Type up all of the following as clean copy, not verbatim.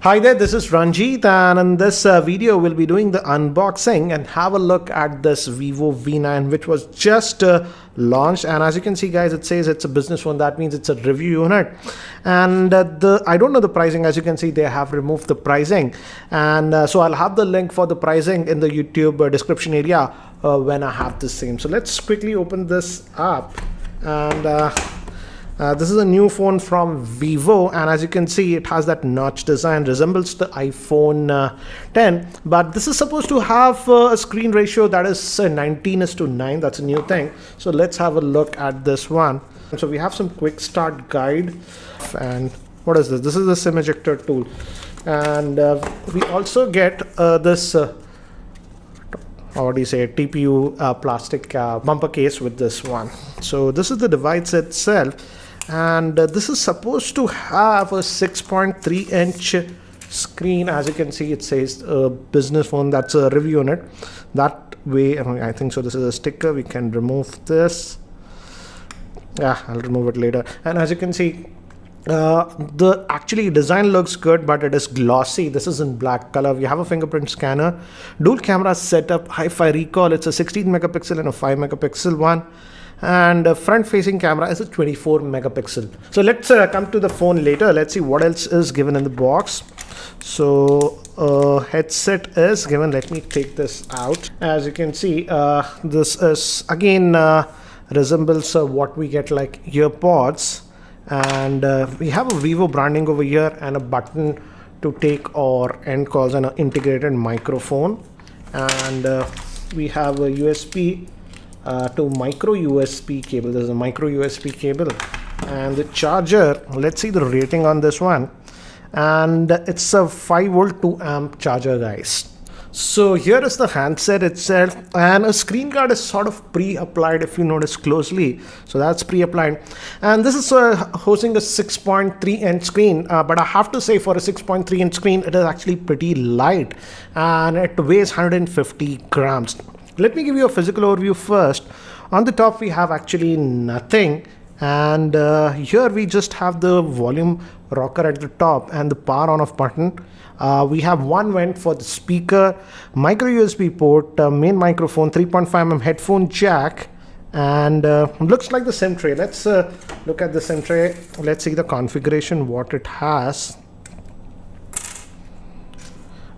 Hi there, this is Ranjit, and in this video we'll be doing the unboxing and have a look at this Vivo V9 which was just launched. And as you can see guys, it says it's a business phone. That means it's a review unit, and I don't know the pricing. As you can see, they have removed the pricing, and so I'll have the link for the pricing in the YouTube description area when I have the same. So let's quickly open this up, and this is a new phone from Vivo, and as you can see, it has that notch design, resembles the iPhone 10, but this is supposed to have a screen ratio that is 19:9. That's a new thing. So let's have a look at this one. So we have some quick start guide, and what is this? This is the SIM ejector tool, and we also get this what do you say, TPU plastic bumper case with this one. So this is the device itself, and this is supposed to have a 6.3-inch screen. As you can see, it says business phone. That's a review unit. That way, I think so. This is a sticker. We can remove this. Yeah, I'll remove it later. And as you can see, the actually design looks good, but it is glossy. This is in black color. We have a fingerprint scanner, dual camera setup, hi-fi recall. It's a 16 megapixel and a 5 megapixel one, and a front facing camera is a 24 megapixel. So let's come to the phone later. Let's see what else is given in the box. So headset is given. Let me take this out. As you can see, this is again resembles what we get like earpods. And we have a Vivo branding over here and a button to take or end calls and an integrated microphone, and we have a USB to micro USB cable. There's a micro USB cable, and the charger, let's see the rating on this one, and it's a 5-volt 2-amp charger guys. So here is the handset itself, and a screen guard is sort of pre-applied if you notice closely. So that's pre-applied, and this is hosting a 6.3-inch screen, but I have to say for a 6.3-inch screen it is actually pretty light, and it weighs 150 grams. Let me give you a physical overview first. On the top we have actually nothing, and here we just have the volume rocker at the top and the power on off button. We have one vent for the speaker, micro USB port, main microphone, 3.5mm headphone jack, and looks like the SIM tray. Let's look at the SIM tray. Let's see the configuration, what it has.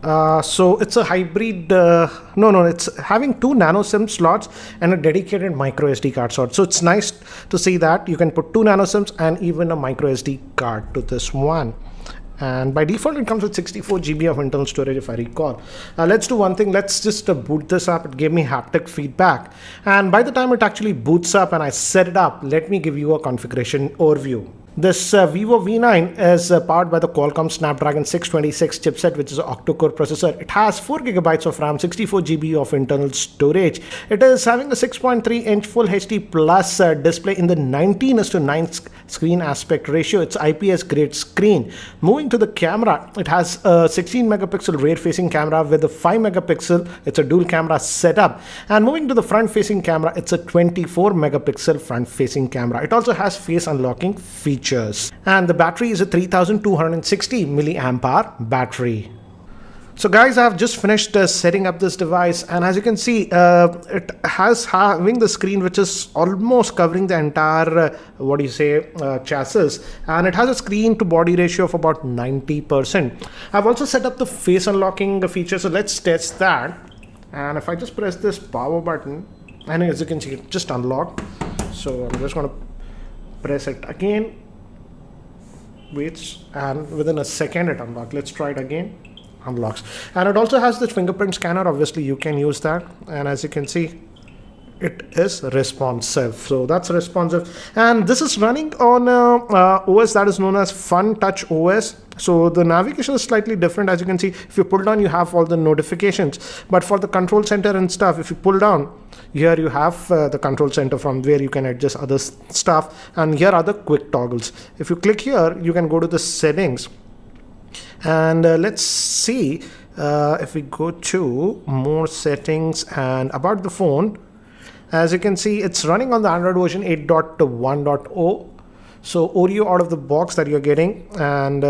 So it's a hybrid, it's having 2 nano SIM slots and a dedicated micro SD card slot. So it's nice to see that you can put 2 nano SIMs and even a micro SD card to this one. And by default it comes with 64 GB of internal storage if I recall. Let's do one thing. Let's just boot this up. It gave me haptic feedback, and by the time it actually boots up and I set it up, let me give you a configuration overview. This Vivo V9 is powered by the Qualcomm Snapdragon 626 chipset, which is an octa-core processor. It has 4 GB of RAM, 64 GB of internal storage. It is having a 6.3-inch Full HD Plus display in the 19:9 screen aspect ratio. It's IPS grade screen. Moving to the camera, it has a 16 megapixel rear facing camera with a 5 megapixel. It's a dual camera setup. And moving to the front facing camera, it's a 24 megapixel front facing camera. It also has face unlocking feature. And the battery is a 3260 milliamp hour battery. So guys, I have just finished setting up this device, and as you can see, it has having the screen which is almost covering the entire chassis, and it has a screen to body ratio of about 90%. I've also set up the face unlocking feature, so let's test that. And if I just press this power button, and as you can see, it just unlocked. So I'm just going to press it again. Waits, and within a second it unlocks. Let's try it again. Unlocks. And it also has the fingerprint scanner. Obviously you can use that, and as you can see, it is responsive. So that's responsive, and this is running on OS that is known as Fun Touch OS. So the navigation is slightly different. As you can see, if you pull down, you have all the notifications, but for the control center and stuff, if you pull down, here you have the control center from where you can adjust other stuff, and here are the quick toggles. If you click here, you can go to the settings, and let's see if we go to more settings and about the phone. As you can see, it's running on the Android version 8.1.0. So Oreo out of the box that you're getting, and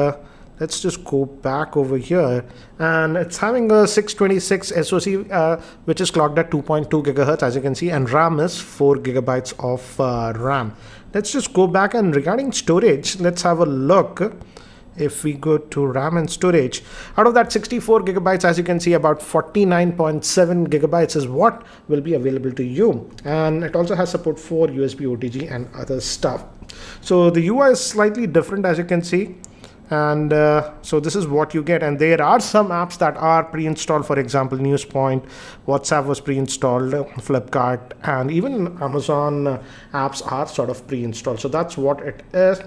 let's just go back over here, and it's having a 626 SoC, which is clocked at 2.2 gigahertz, as you can see, and RAM is 4 gigabytes of RAM. Let's just go back, and regarding storage, let's have a look. If we go to RAM and storage, out of that 64 gigabytes, as you can see, about 49.7 gigabytes is what will be available to you. And it also has support for USB OTG and other stuff. So the UI is slightly different, as you can see. And so this is what you get, and there are some apps that are pre-installed. For example, NewsPoint, WhatsApp was pre-installed, Flipkart, and even Amazon apps are sort of pre-installed. So that's what it is.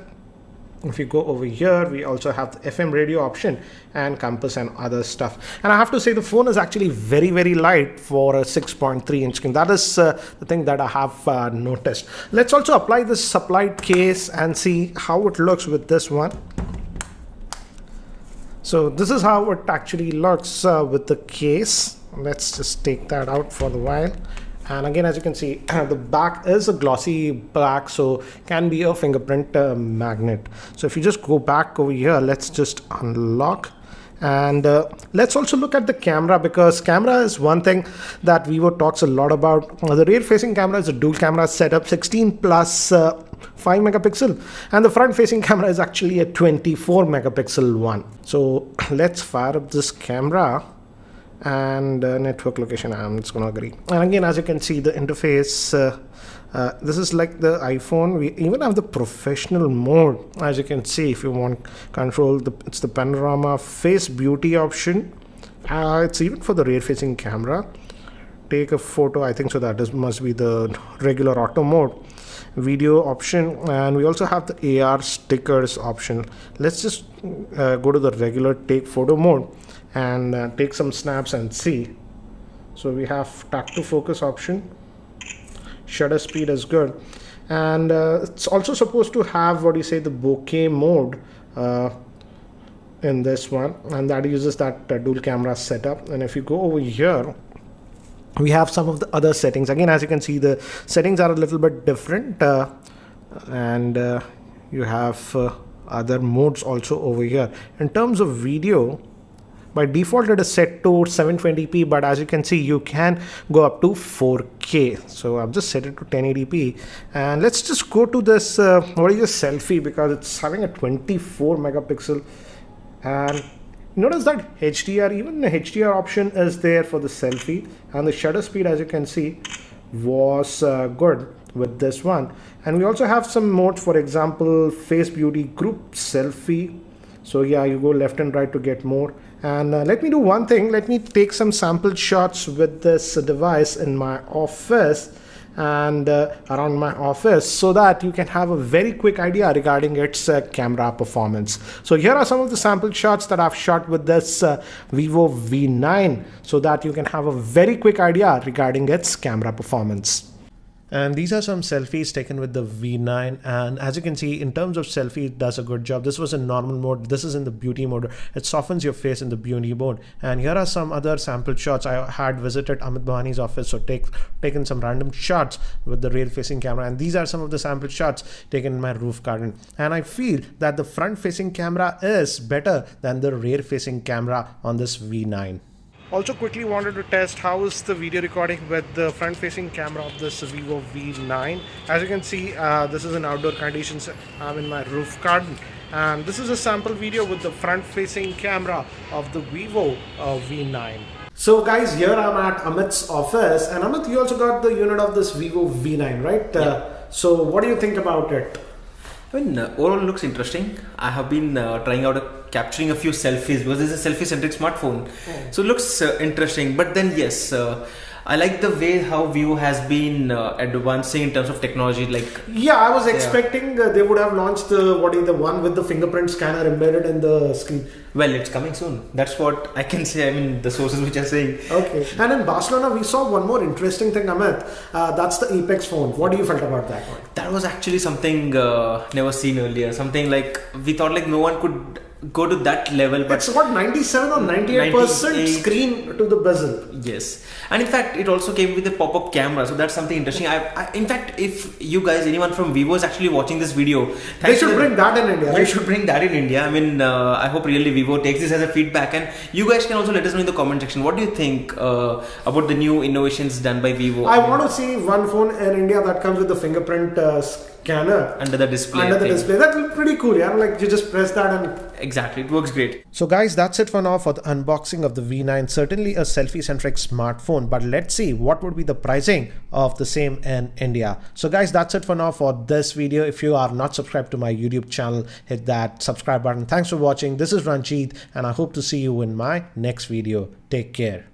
If you go over here, we also have the FM radio option and compass and other stuff. And I have to say, the phone is actually very, very light for a 6.3 inch screen. That is the thing that I have noticed. Let's also apply this supplied case and see how it looks with this one. So this is how it actually looks with the case. Let's just take that out for the while. And again, as you can see, the back is a glossy black, so can be a fingerprint magnet. So if you just go back over here, let's just unlock. And let's also look at the camera, because camera is one thing that Vivo talks a lot about. The rear facing camera is a dual camera setup, 16 plus 5 megapixel, and the front facing camera is actually a 24 megapixel one. So let's fire up this camera. And network location, I'm just gonna agree. And again, as you can see, the interface, this is like the iPhone. We even have the professional mode, as you can see. If you want control, it's the panorama, face beauty option. It's even for the rear facing camera. Take a photo, I think so that must be the regular auto mode. Video option, and we also have the AR stickers option. Let's just go to the regular take photo mode and take some snaps and see. So we have tap to focus option, shutter speed is good, and it's also supposed to have what you say, the bokeh mode in this one, and that uses that dual camera setup. And if you go over here, we have some of the other settings. Again, as you can see, the settings are a little bit different, and you have other modes also over here. In terms of video, by default it is set to 720p, but as you can see, you can go up to 4K. So I've just set it to 1080p, and let's just go to this what is this selfie, because it's having a 24 megapixel, and notice that HDR, even the HDR option is there for the selfie, and the shutter speed, as you can see, was good with this one. And we also have some modes, for example, face beauty, group selfie. So yeah, you go left and right to get more. And let me do one thing. Let me take some sample shots with this device in my office and around my office, so that you can have a very quick idea regarding its camera performance. So here are some of the sample shots that I've shot with this Vivo V9, so that you can have a very quick idea regarding its camera performance. And these are some selfies taken with the V9, and as you can see, in terms of selfie, it does a good job. This was in normal mode, this is in the beauty mode. It softens your face in the beauty mode. And here are some other sample shots. I had visited Amit Bhawani's office, so taken some random shots with the rear facing camera, and these are some of the sample shots taken in my roof garden. And I feel that the front facing camera is better than the rear facing camera on this V9. Also quickly wanted to test how is the video recording with the front facing camera of this Vivo V9. As you can see, this is in outdoor conditions. I'm in my roof garden, and this is a sample video with the front facing camera of the Vivo V9. So guys, here I'm at Amit's office, and Amit, you also got the unit of this Vivo V9, right? Yeah. So what do you think about it? I mean, overall looks interesting. I have been trying out capturing a few selfies, because this is a selfie-centric smartphone. So it looks interesting. But then yes, I like the way how Vivo has been advancing in terms of technology. Like, yeah, I was expecting they would have launched the one with the fingerprint scanner embedded in the screen. Well, it's coming soon. That's what I can say. I mean, the sources which are saying. Okay. And in Barcelona, we saw one more interesting thing, Amit. That's the Apex phone. What do you felt about that one? That was actually something never seen earlier. Something like, we thought like no one could go to that level. But it's what, 97 or 98% 98. screen to the bezel. Yes, and in fact it also came with a pop-up camera, so that's something interesting. In fact, if you guys, anyone from Vivo is actually watching this video, They should bring that in India, you right? should bring that in India. I mean, I hope really Vivo takes this as a feedback, and you guys can also let us know in the comment section what do you think about the new innovations done by Vivo. I want to see one phone in India that comes with the fingerprint scanner under the display. That will be pretty cool. Yeah, like you just press that and exactly, it works great. So guys, that's it for now for the unboxing of the V9. Certainly a selfie-centric smartphone, but let's see what would be the pricing of the same in India. So guys, that's it for now for this video. If you are not subscribed to my YouTube channel, hit that subscribe button. Thanks for watching. This is Ranjit, and I hope to see you in my next video. Take care.